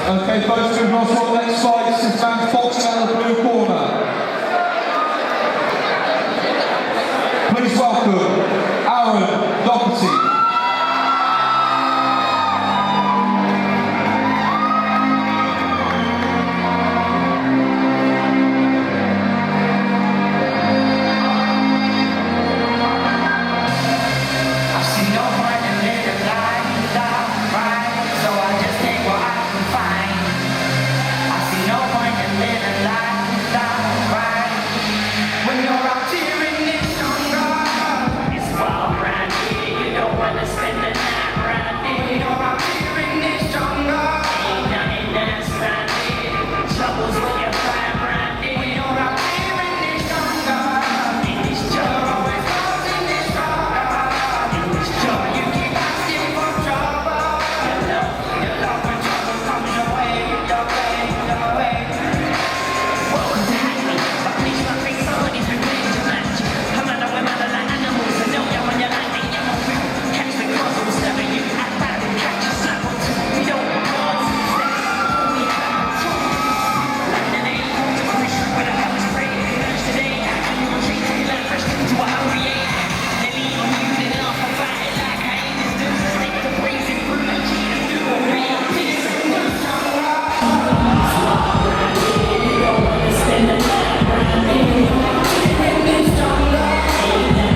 Okay, folks, moving on to our next fight. This is man boxing out of the blue corner. Please welcome Aaron Doherty.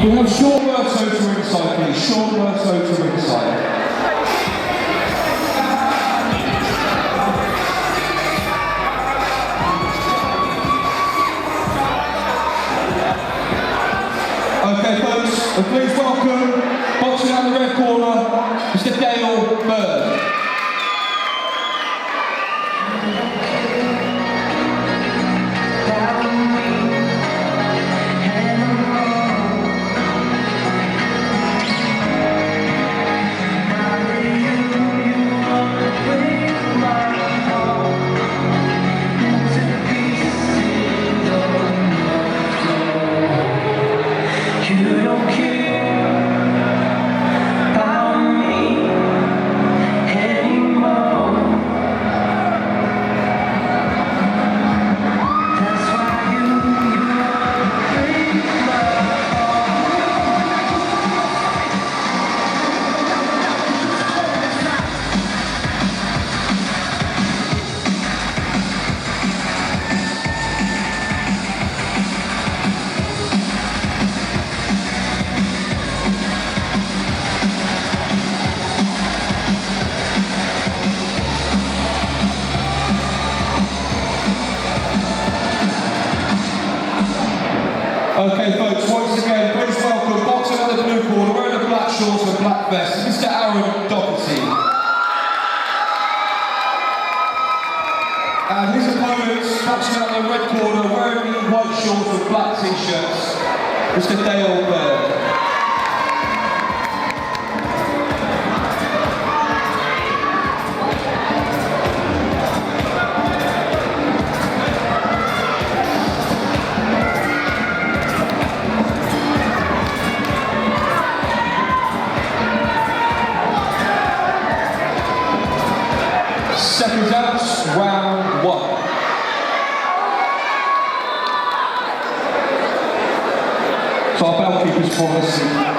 We have Sean Berto to ringside, please. Sean Berto to ringside. Okay, folks, and please welcome, boxing out the red corner, Mr. Dale Bird. Okay, folks, once again, please welcome, boxing out the blue corner, wearing the black shorts and black vest, Mr. Aaron Doherty. And his opponents, boxing out the red corner, wearing the white shorts and black t-shirts, Mr. Dale Bird. Seconds out, round one. So our bell keepers for us.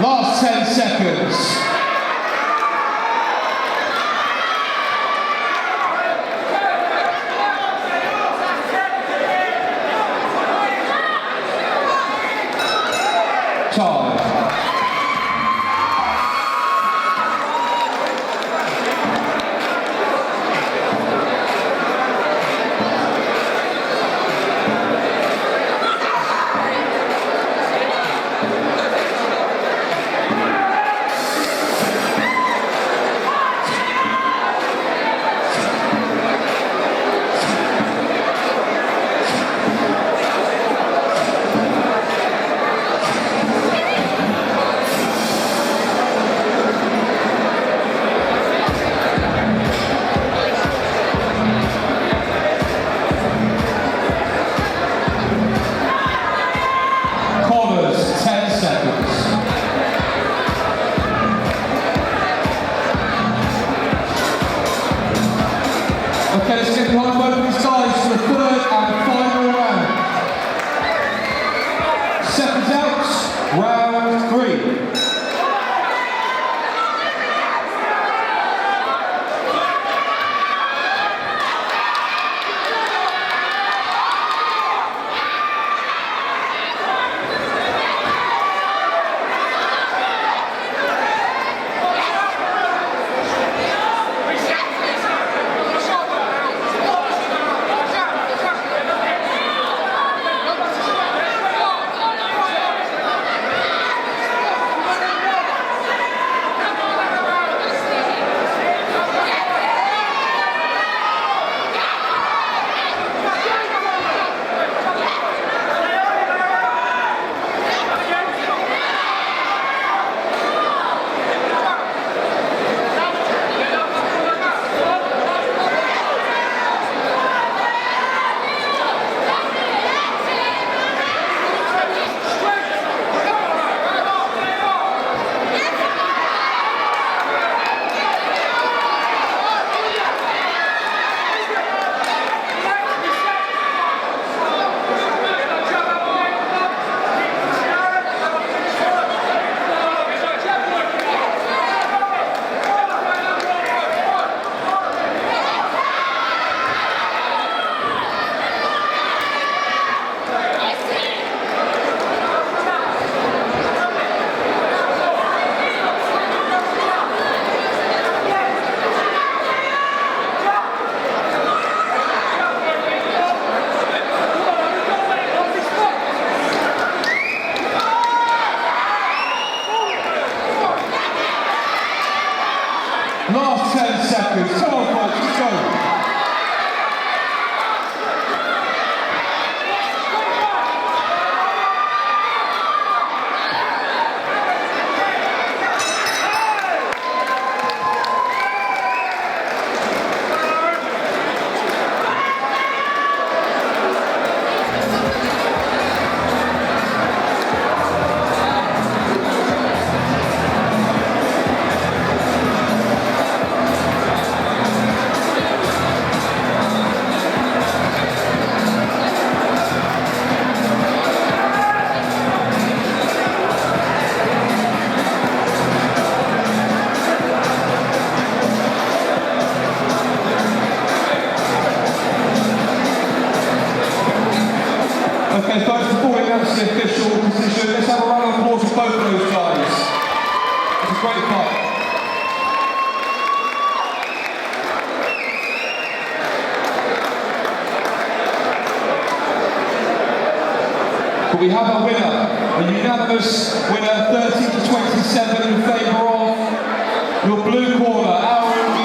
Last 10 seconds. Time. Corners, 10 seconds. Okay, let's get behind both of these sides for the third and final round. Seconds out, round 3. Last 10 seconds. Come on, folks, let's go. Okay, folks, before we announce the official decision, let's have a round of applause for both of those guys. It's a great fight. But we have a winner, a unanimous winner, 30 to 27 in favour of your blue corner, Aaron